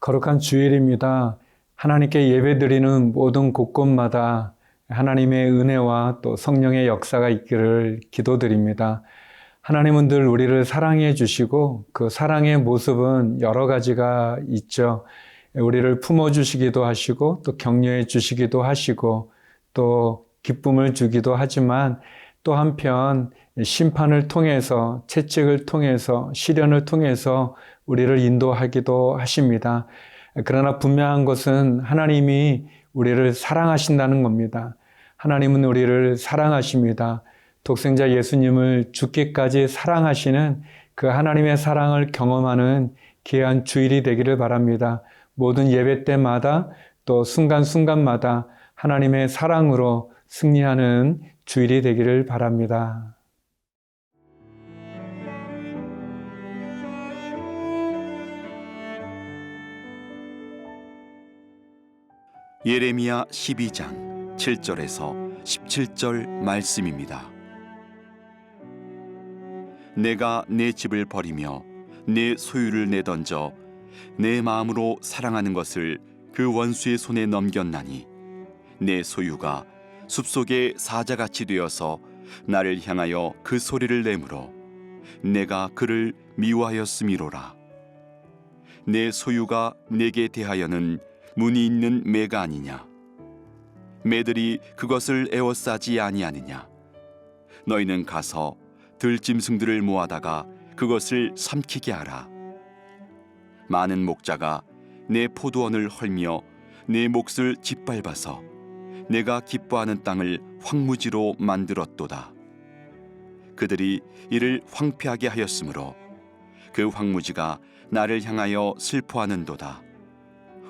거룩한 주일입니다. 하나님께 예배드리는 모든 곳곳마다 하나님의 은혜와 또 성령의 역사가 있기를 기도드립니다. 하나님은 늘 우리를 사랑해 주시고 그 사랑의 모습은 여러 가지가 있죠. 우리를 품어주시기도 하시고 또 격려해 주시기도 하시고 또 기쁨을 주기도 하지만 또 한편 심판을 통해서 채찍을 통해서 시련을 통해서 우리를 인도하기도 하십니다. 그러나 분명한 것은 하나님이 우리를 사랑하신다는 겁니다. 하나님은 우리를 사랑하십니다. 독생자 예수님을 죽기까지 사랑하시는 그 하나님의 사랑을 경험하는 귀한 주일이 되기를 바랍니다. 모든 예배 때마다 또 순간순간마다 하나님의 사랑으로 승리하는 주일이 되기를 바랍니다. 예레미야 12장 7절에서 17절 말씀입니다. 내가 내 집을 버리며 내 소유를 내던져 내 마음으로 사랑하는 것을 그 원수의 손에 넘겼나니 내 소유가 숲속의 사자같이 되어서 나를 향하여 그 소리를 내므로 내가 그를 미워하였음이로라. 내 소유가 내게 대하여는 문이 있는 매가 아니냐. 매들이 그것을 에워싸지 아니하느냐. 너희는 가서 들짐승들을 모아다가 그것을 삼키게 하라. 많은 목자가 내 포도원을 헐며 내 몫을 짓밟아서 내가 기뻐하는 땅을 황무지로 만들었도다. 그들이 이를 황폐하게 하였으므로 그 황무지가 나를 향하여 슬퍼하는도다.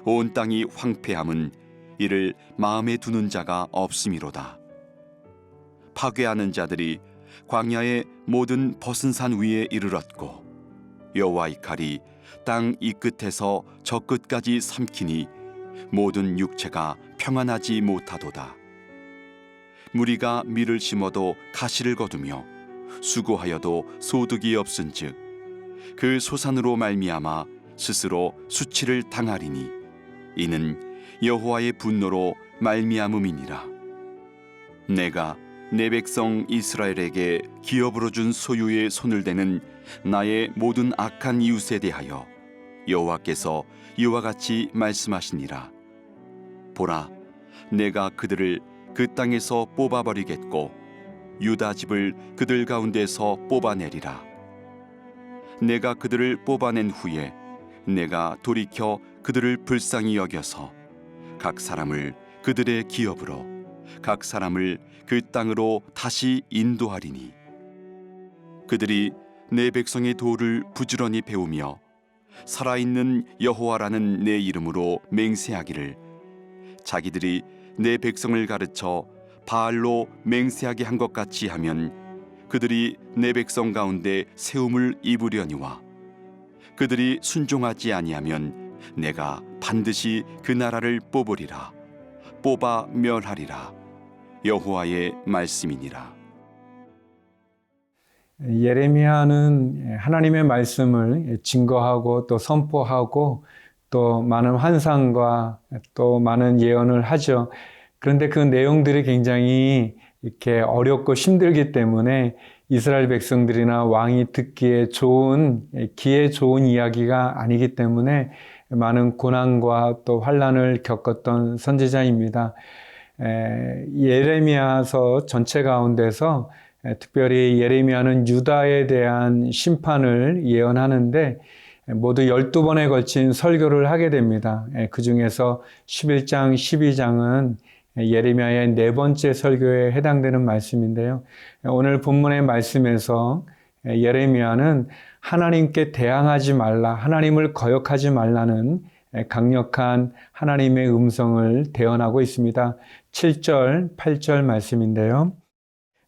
온 땅이 황폐함은 이를 마음에 두는 자가 없음이로다. 파괴하는 자들이 광야의 모든 벗은 산 위에 이르렀고 여호와의 칼이 땅 이 끝에서 저 끝까지 삼키니 모든 육체가 평안하지 못하도다. 무리가 밀을 심어도 가시를 거두며 수고하여도 소득이 없은즉 그 소산으로 말미암아 스스로 수치를 당하리니 이는 여호와의 분노로 말미암음이니라. 내가 내 백성 이스라엘에게 기업으로 준 소유의 손을 대는 나의 모든 악한 이웃에 대하여 여호와께서 이와 같이 말씀하시니라. 보라, 내가 그들을 그 땅에서 뽑아버리겠고 유다 집을 그들 가운데서 뽑아내리라. 내가 그들을 뽑아낸 후에 내가 돌이켜 그들을 불쌍히 여겨서 각 사람을 그들의 기업으로 각 사람을 그 땅으로 다시 인도하리니 그들이 내 백성의 도를 부지런히 배우며 살아있는 여호와라는 내 이름으로 맹세하기를 자기들이 내 백성을 가르쳐 바알로 맹세하게 한 것 같이 하면 그들이 내 백성 가운데 세움을 입으려니와 그들이 순종하지 아니하면 내가 반드시 그 나라를 뽑으리라. 뽑아 멸하리라. 여호와의 말씀이니라. 예레미야는 하나님의 말씀을 증거하고 또 선포하고 또 많은 환상과 또 많은 예언을 하죠. 그런데 그 내용들이 굉장히 이렇게 어렵고 힘들기 때문에 이스라엘 백성들이나 왕이 듣기에 좋은, 기에 좋은 이야기가 아니기 때문에 많은 고난과 또 환난을 겪었던 선지자입니다. 예레미야서 전체 가운데서 특별히 예레미야는 유다에 대한 심판을 예언하는데 모두 12번에 걸친 설교를 하게 됩니다. 그 중에서 11장, 12장은 예레미야의 네 번째 설교에 해당되는 말씀인데요. 오늘 본문의 말씀에서 예레미야는 하나님께 대항하지 말라, 하나님을 거역하지 말라는 강력한 하나님의 음성을 대언하고 있습니다. 7절, 8절 말씀인데요.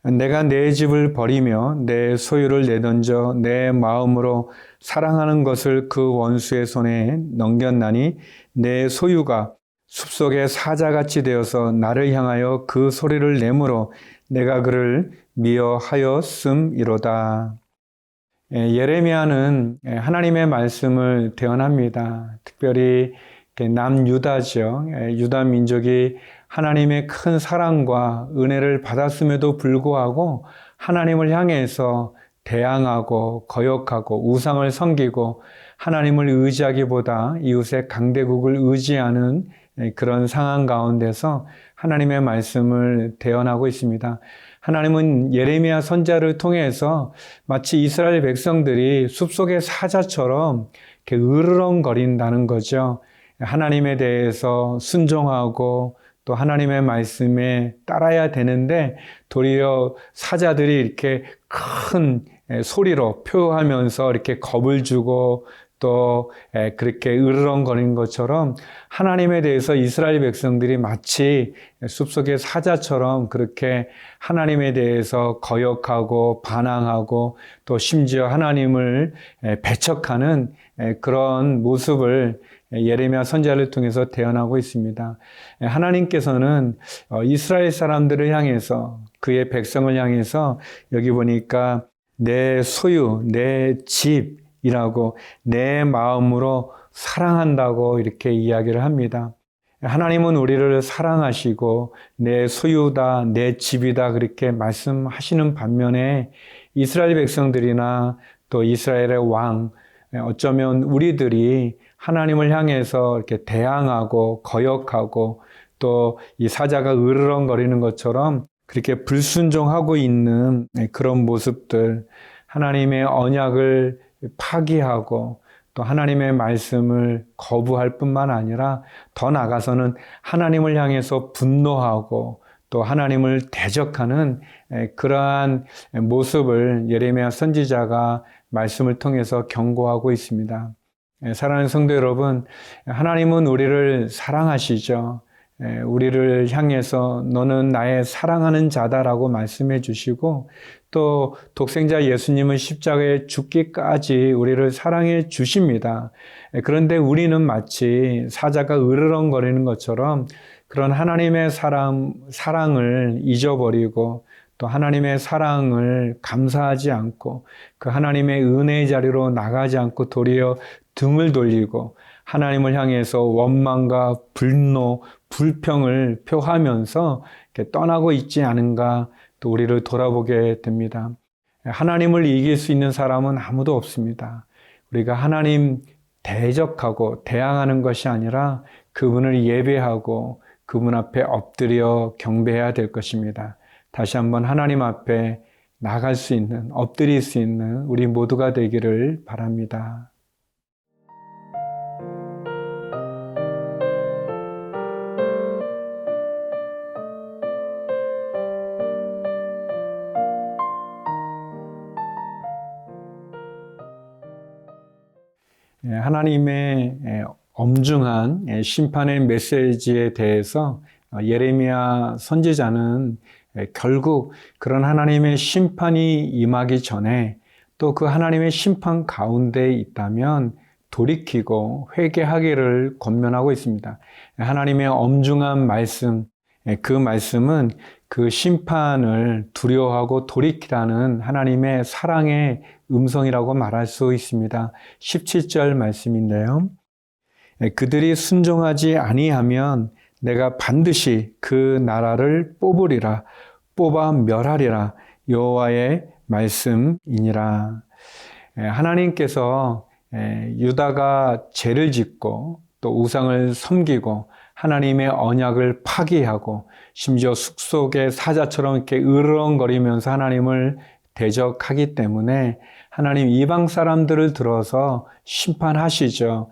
내가 내 집을 버리며 내 소유를 내던져 내 마음으로 사랑하는 것을 그 원수의 손에 넘겼나니 내 소유가 숲속의 사자같이 되어서 나를 향하여 그 소리를 내므로 내가 그를 미워하였음이로다. 예레미야는 하나님의 말씀을 대언합니다. 특별히 남유다죠. 유다 민족이 하나님의 큰 사랑과 은혜를 받았음에도 불구하고 하나님을 향해서 대항하고 거역하고 우상을 섬기고 하나님을 의지하기보다 이웃의 강대국을 의지하는 그런 상황 가운데서 하나님의 말씀을 대언하고 있습니다. 하나님은 예레미야 선지자를 통해서 마치 이스라엘 백성들이 숲속의 사자처럼 이렇게 으르렁거린다는 거죠. 하나님에 대해서 순종하고 또 하나님의 말씀에 따라야 되는데 도리어 사자들이 이렇게 큰 소리로 표하면서 이렇게 겁을 주고 또 그렇게 으르렁거리는 것처럼 하나님에 대해서 이스라엘 백성들이 마치 숲속의 사자처럼 그렇게 하나님에 대해서 거역하고 반항하고 또 심지어 하나님을 배척하는 그런 모습을 예레미야 선지자를 통해서 대언하고 있습니다. 하나님께서는 이스라엘 사람들을 향해서 그의 백성을 향해서 여기 보니까 내 소유, 내 집이라고 내 마음으로 사랑한다고 이렇게 이야기를 합니다. 하나님은 우리를 사랑하시고 내 소유다, 내 집이다 그렇게 말씀하시는 반면에 이스라엘 백성들이나 또 이스라엘의 왕, 어쩌면 우리들이 하나님을 향해서 이렇게 대항하고 거역하고 또 이 사자가 으르렁거리는 것처럼 그렇게 불순종하고 있는 그런 모습들, 하나님의 언약을 파기하고 또 하나님의 말씀을 거부할 뿐만 아니라 더 나아가서는 하나님을 향해서 분노하고 또 하나님을 대적하는 그러한 모습을 예레미야 선지자가 말씀을 통해서 경고하고 있습니다. 사랑하는 성도 여러분, 하나님은 우리를 사랑하시죠. 우리를 향해서 너는 나의 사랑하는 자다라고 말씀해 주시고 또 독생자 예수님은 십자가에 죽기까지 우리를 사랑해 주십니다. 그런데 우리는 마치 사자가 으르렁거리는 것처럼 그런 하나님의 사랑을 잊어버리고 또 하나님의 사랑을 감사하지 않고 그 하나님의 은혜의 자리로 나가지 않고 도리어 등을 돌리고 하나님을 향해서 원망과 분노, 불평을 표하면서 이렇게 떠나고 있지 않은가 또 우리를 돌아보게 됩니다. 하나님을 이길 수 있는 사람은 아무도 없습니다. 우리가 하나님 대적하고 대항하는 것이 아니라 그분을 예배하고 그분 앞에 엎드려 경배해야 될 것입니다. 다시 한번 하나님 앞에 나갈 수 있는, 엎드릴 수 있는 우리 모두가 되기를 바랍니다. 하나님의 엄중한 심판의 메시지에 대해서 예레미야 선지자는 결국 그런 하나님의 심판이 임하기 전에 또 그 하나님의 심판 가운데 있다면 돌이키고 회개하기를 권면하고 있습니다. 하나님의 엄중한 말씀, 그 말씀은 그 심판을 두려워하고 돌이키라는 하나님의 사랑의 음성이라고 말할 수 있습니다. 17절 말씀인데요. 그들이 순종하지 아니하면 내가 반드시 그 나라를 뽑으리라, 뽑아 멸하리라, 여호와의 말씀이니라. 하나님께서 유다가 죄를 짓고 또 우상을 섬기고 하나님의 언약을 파기하고 심지어 숲속의 사자처럼 이렇게 으르렁거리면서 하나님을 대적하기 때문에 하나님 이방 사람들을 들어서 심판하시죠.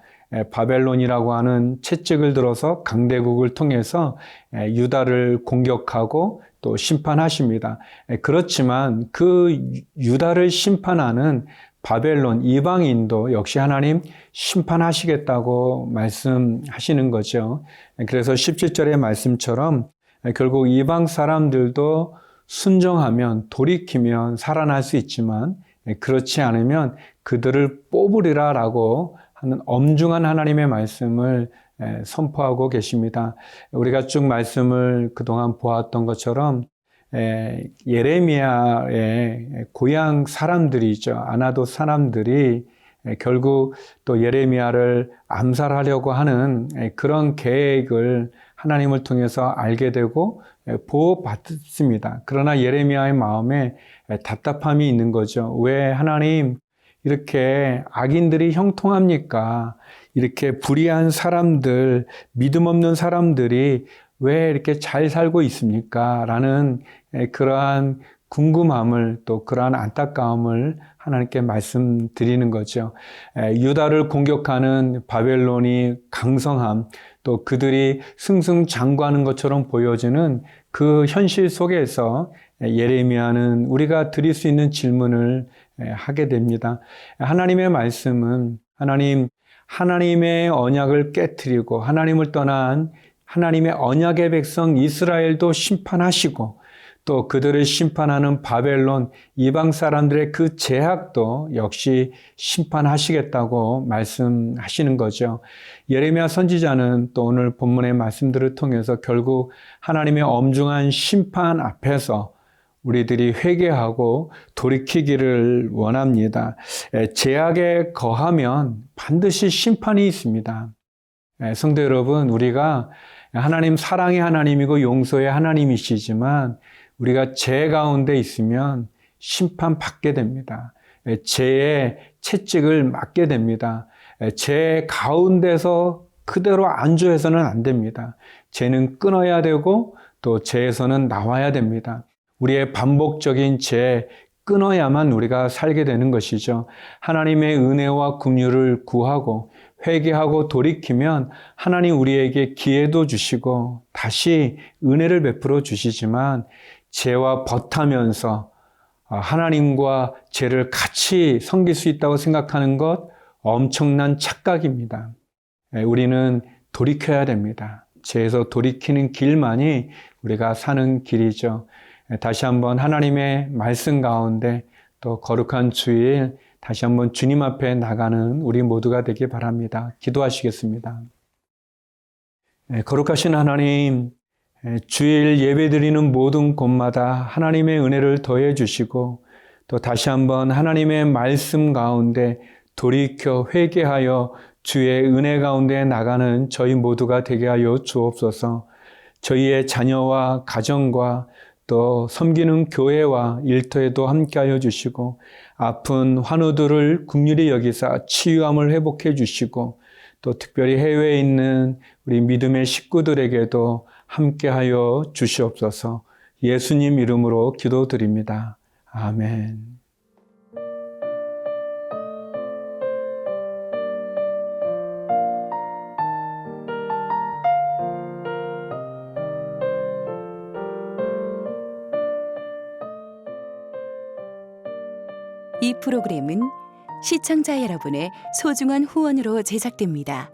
바벨론이라고 하는 채찍을 들어서 강대국을 통해서 유다를 공격하고 또 심판하십니다. 그렇지만 그 유다를 심판하는 바벨론 이방인도 역시 하나님 심판하시겠다고 말씀하시는 거죠. 그래서 17절의 말씀처럼 결국 이방 사람들도 순종하면 돌이키면 살아날 수 있지만 그렇지 않으면 그들을 뽑으리라 라고 하는 엄중한 하나님의 말씀을 선포하고 계십니다. 우리가 쭉 말씀을 그동안 보았던 것처럼 예레미야의 고향 사람들이죠. 아나돗 사람들이 결국 또 예레미야를 암살하려고 하는 그런 계획을 하나님을 통해서 알게 되고 보호받습니다. 그러나 예레미야의 마음에 답답함이 있는 거죠. 왜 하나님 이렇게 악인들이 형통합니까? 이렇게 불의한 사람들, 믿음 없는 사람들이 왜 이렇게 잘 살고 있습니까? 라는 그러한 궁금함을 또 그러한 안타까움을 하나님께 말씀드리는 거죠. 유다를 공격하는 바벨론이 강성함, 또 그들이 승승장구하는 것처럼 보여지는 그 현실 속에서 예레미야는 우리가 드릴 수 있는 질문을 하게 됩니다. 하나님의 말씀은 하나님의 언약을 깨트리고 하나님을 떠난 하나님의 언약의 백성 이스라엘도 심판하시고 또 그들을 심판하는 바벨론 이방 사람들의 그 제약도 역시 심판하시겠다고 말씀하시는 거죠. 예레미야 선지자는 또 오늘 본문의 말씀들을 통해서 결국 하나님의 엄중한 심판 앞에서 우리들이 회개하고 돌이키기를 원합니다. 제약에 거하면 반드시 심판이 있습니다. 성도 여러분, 우리가 하나님 사랑의 하나님이고 용서의 하나님이시지만 우리가 죄 가운데 있으면 심판받게 됩니다. 죄의 채찍을 맞게 됩니다. 죄 가운데서 그대로 안주해서는 안 됩니다. 죄는 끊어야 되고 또 죄에서는 나와야 됩니다. 우리의 반복적인 죄 끊어야만 우리가 살게 되는 것이죠. 하나님의 은혜와 긍휼을 구하고 회개하고 돌이키면 하나님 우리에게 기회도 주시고 다시 은혜를 베풀어 주시지만 죄와 벗하면서 하나님과 죄를 같이 섬길 수 있다고 생각하는 것 엄청난 착각입니다. 우리는 돌이켜야 됩니다. 죄에서 돌이키는 길만이 우리가 사는 길이죠. 다시 한번 하나님의 말씀 가운데 또 거룩한 주일 다시 한번 주님 앞에 나가는 우리 모두가 되길 바랍니다. 기도하시겠습니다. 거룩하신 하나님, 주일 예배드리는 모든 곳마다 하나님의 은혜를 더해 주시고 또 다시 한번 하나님의 말씀 가운데 돌이켜 회개하여 주의 은혜 가운데 나가는 저희 모두가 되게 하여 주옵소서. 저희의 자녀와 가정과 또 섬기는 교회와 일터에도 함께하여 주시고 아픈 환우들을 긍휼히 여기사 치유함을 회복해 주시고 또 특별히 해외에 있는 우리 믿음의 식구들에게도 함께하여 주시옵소서. 예수님 이름으로 기도드립니다. 아멘. 이 프로그램은 시청자 여러분의 소중한 후원으로 제작됩니다.